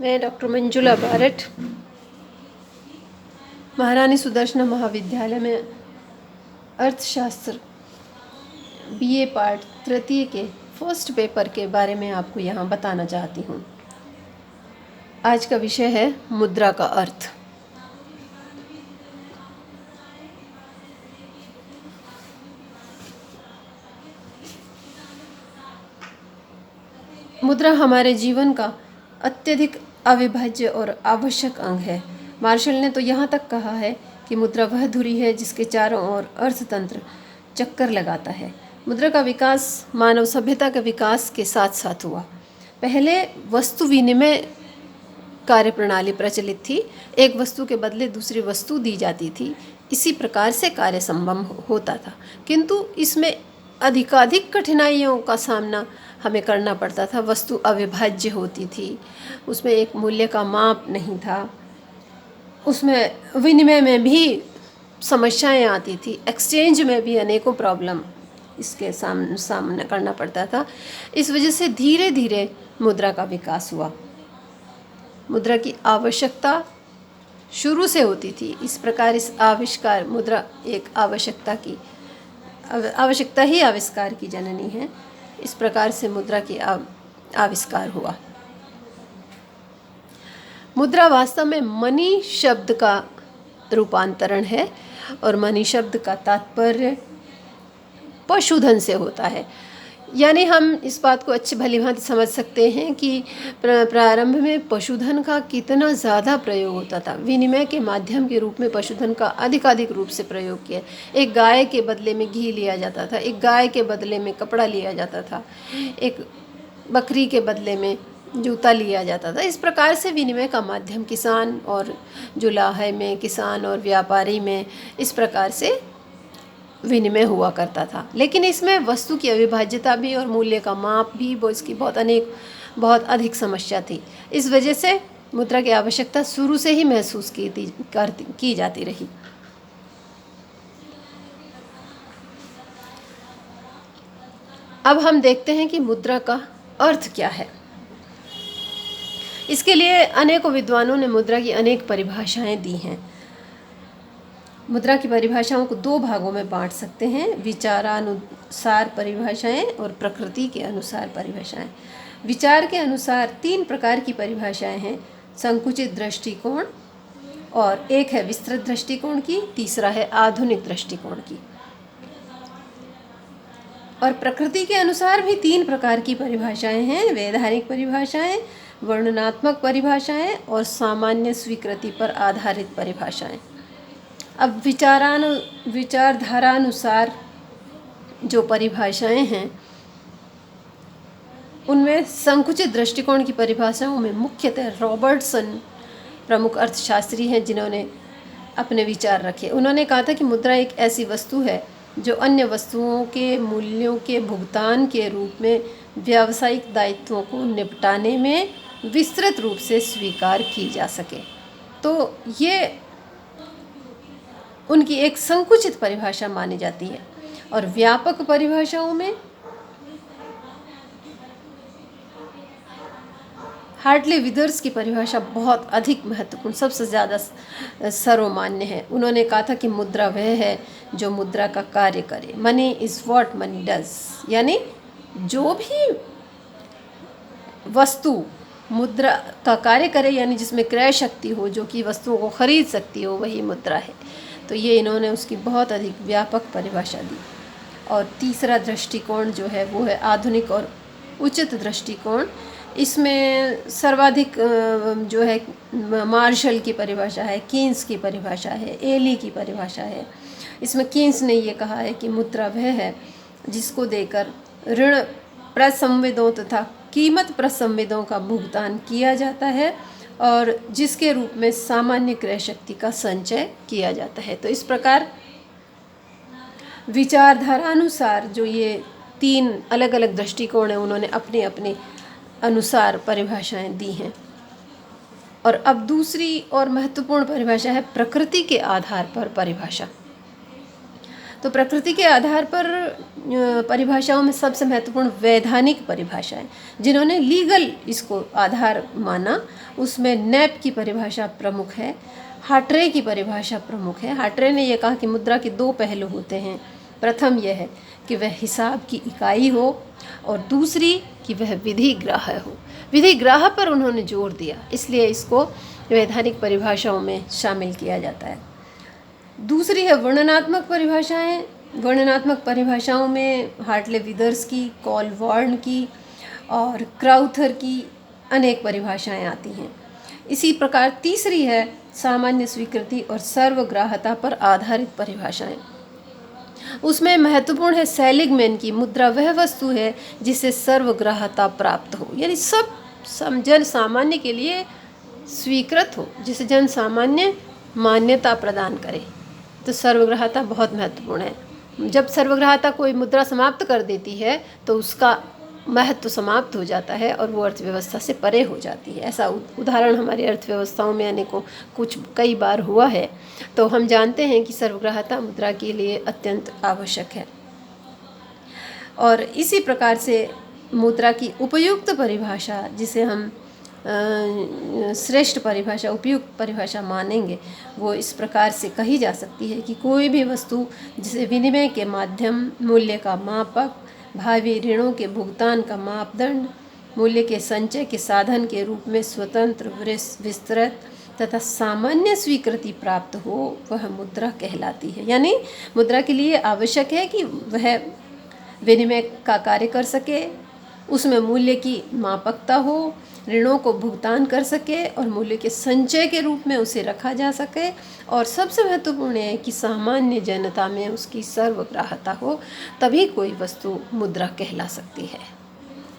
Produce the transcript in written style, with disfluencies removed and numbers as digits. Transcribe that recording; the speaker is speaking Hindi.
मैं डॉक्टर मंजुला बारट महारानी सुदर्शना महाविद्यालय में अर्थशास्त्र बीए पार्ट तृतीय के फर्स्ट पेपर के बारे में आपको यहाँ बताना चाहती हूँ। आज का विषय है मुद्रा का अर्थ। मुद्रा हमारे जीवन का अत्यधिक अविभाज्य और आवश्यक अंग है। मार्शल ने तो यहाँ तक कहा है कि मुद्रा वह धुरी है जिसके चारों ओर अर्थतंत्र चक्कर लगाता है। मुद्रा का विकास मानव सभ्यता के विकास के साथ साथ हुआ। पहले वस्तु विनिमय कार्यप्रणाली प्रचलित थी। एक वस्तु के बदले दूसरी वस्तु दी जाती थी। इसी प्रकार से कार्य संभव होता था, किंतु इसमें अधिकाधिक कठिनाइयों का सामना हमें करना पड़ता था। वस्तु अविभाज्य होती थी, उसमें एक मूल्य का माप नहीं था, उसमें विनिमय में भी समस्याएं आती थी, एक्सचेंज में भी अनेकों प्रॉब्लम इसके सामना करना पड़ता था। इस वजह से धीरे धीरे मुद्रा का विकास हुआ। मुद्रा की आवश्यकता शुरू से होती थी। इस प्रकार इस आविष्कार मुद्रा एक आवश्यकता ही आविष्कार की जननी है। इस प्रकार से मुद्रा की आविष्कार हुआ। मुद्रा वास्तव में मनी शब्द का रूपांतरण है और मनी शब्द का तात्पर्य पशुधन से होता है। यानी हम इस बात को अच्छी भली भांति समझ सकते हैं कि प्रारंभ में पशुधन का कितना ज़्यादा प्रयोग होता था। विनिमय के माध्यम के रूप में पशुधन का अधिकाधिक रूप से प्रयोग किया। एक गाय के बदले में घी लिया जाता था, एक गाय के बदले में कपड़ा लिया जाता था, एक बकरी के बदले में जूता लिया जाता था। इस प्रकार से विनिमय का माध्यम किसान और जुलाहे में, किसान और व्यापारी में इस प्रकार से विनिमय हुआ करता था। लेकिन इसमें वस्तु की अविभाज्यता भी और मूल्य का माप भी वो इसकी बहुत अधिक समस्या थी। इस वजह से मुद्रा की आवश्यकता शुरू से ही महसूस की जाती रही। अब हम देखते हैं कि मुद्रा का अर्थ क्या है। इसके लिए अनेकों विद्वानों ने मुद्रा की अनेक परिभाषाएं दी हैं। मुद्रा की परिभाषाओं को दो भागों में बांट सकते हैं, विचारानुसार परिभाषाएं और प्रकृति के अनुसार परिभाषाएं। विचार के अनुसार तीन प्रकार की परिभाषाएं हैं, संकुचित दृष्टिकोण, और एक है विस्तृत दृष्टिकोण की, तीसरा है आधुनिक दृष्टिकोण की। और प्रकृति के अनुसार भी तीन प्रकार की परिभाषाएं हैं, वैधानिक परिभाषाएं, वर्णनात्मक परिभाषाएं और सामान्य स्वीकृति पर आधारित परिभाषाएं। अब विचारधारानुसार जो परिभाषाएं हैं उनमें संकुचित दृष्टिकोण की परिभाषाओं में मुख्यतः रॉबर्टसन प्रमुख अर्थशास्त्री हैं जिन्होंने अपने विचार रखे। उन्होंने कहा था कि मुद्रा एक ऐसी वस्तु है जो अन्य वस्तुओं के मूल्यों के भुगतान के रूप में व्यावसायिक दायित्वों को निपटाने में विस्तृत रूप से स्वीकार की जा सके। तो ये उनकी एक संकुचित परिभाषा मानी जाती है। और व्यापक परिभाषाओं में हार्टली विदर्स की परिभाषा बहुत अधिक महत्वपूर्ण, सबसे ज़्यादा सर्वमान्य है। उन्होंने कहा था कि मुद्रा वह है जो मुद्रा का कार्य करे। Money is what money does, यानी जो भी वस्तु मुद्रा का कार्य करे, यानी जिसमें क्रय शक्ति हो, जो कि वस्तुओं को खरीद सकती हो, वही मुद्रा है। तो ये इन्होंने उसकी बहुत अधिक व्यापक परिभाषा दी। और तीसरा दृष्टिकोण जो है वो है आधुनिक और उचित दृष्टिकोण। इसमें सर्वाधिक जो है मार्शल की परिभाषा है, कीन्स की परिभाषा है, एली की परिभाषा है। इसमें कीन्स ने ये कहा है कि मुद्रा वह है जिसको देकर ऋण प्रसंविदों तथा कीमत प्रसंविदों का भुगतान किया जाता है और जिसके रूप में सामान्य क्रय शक्ति का संचय किया जाता है। तो इस प्रकार विचारधारानुसार जो ये तीन अलग अलग दृष्टिकोण हैं उन्होंने अपने अपने अनुसार परिभाषाएं दी हैं। और अब दूसरी और महत्वपूर्ण परिभाषा है प्रकृति के आधार पर परिभाषा। तो प्रकृति के आधार पर परिभाषाओं में सबसे महत्वपूर्ण वैधानिक परिभाषाएं, जिन्होंने लीगल इसको आधार माना, उसमें नैप की परिभाषा प्रमुख है, हार्ट्रे की परिभाषा प्रमुख है। हार्ट्रे ने यह कहा कि मुद्रा के दो पहलू होते हैं। प्रथम यह है कि वह हिसाब की इकाई हो और दूसरी कि वह विधिग्राह्य हो। विधिग्राह्य पर उन्होंने जोर दिया, इसलिए इसको वैधानिक परिभाषाओं में शामिल किया जाता है। दूसरी है वर्णनात्मक परिभाषाएं। वर्णनात्मक परिभाषाओं में हार्टले विदर्स की, कॉलवार्न की और क्राउथर की अनेक परिभाषाएं आती हैं। इसी प्रकार तीसरी है सामान्य स्वीकृति और सर्वग्राह्यता पर आधारित परिभाषाएं। उसमें महत्वपूर्ण है सेलिगमैन की, मुद्रा वह वस्तु है जिसे सर्वग्राह्यता प्राप्त हो, यानी सब जन सामान्य के लिए स्वीकृत हो, जिसे जन सामान्य मान्यता प्रदान करे। तो सर्वग्राह्यता बहुत महत्वपूर्ण है। जब सर्वग्राह्यता कोई मुद्रा समाप्त कर देती है तो उसका महत्व समाप्त हो जाता है और वो अर्थव्यवस्था से परे हो जाती है। ऐसा उदाहरण हमारी अर्थव्यवस्थाओं में अनेकों कई बार हुआ है। तो हम जानते हैं कि सर्वग्राह्यता मुद्रा के लिए अत्यंत आवश्यक है। और इसी प्रकार से मुद्रा की उपयुक्त परिभाषा, जिसे हम श्रेष्ठ परिभाषा, उपयुक्त परिभाषा मानेंगे, वो इस प्रकार से कही जा सकती है कि कोई भी वस्तु जिसे विनिमय के माध्यम, मूल्य का मापक, भावी ऋणों के भुगतान का मापदंड, मूल्य के संचय के साधन के रूप में स्वतंत्र, विस्तृत तथा सामान्य स्वीकृति प्राप्त हो, वह मुद्रा कहलाती है। यानी मुद्रा के लिए आवश्यक है कि वह विनिमय का कार्य कर सके, उसमें मूल्य की मापकता हो, ऋणों को भुगतान कर सके और मूल्य के संचय के रूप में उसे रखा जा सके, और सबसे महत्वपूर्ण है कि सामान्य जनता में उसकी सर्वग्राह्यता हो, तभी कोई वस्तु मुद्रा कहला सकती है।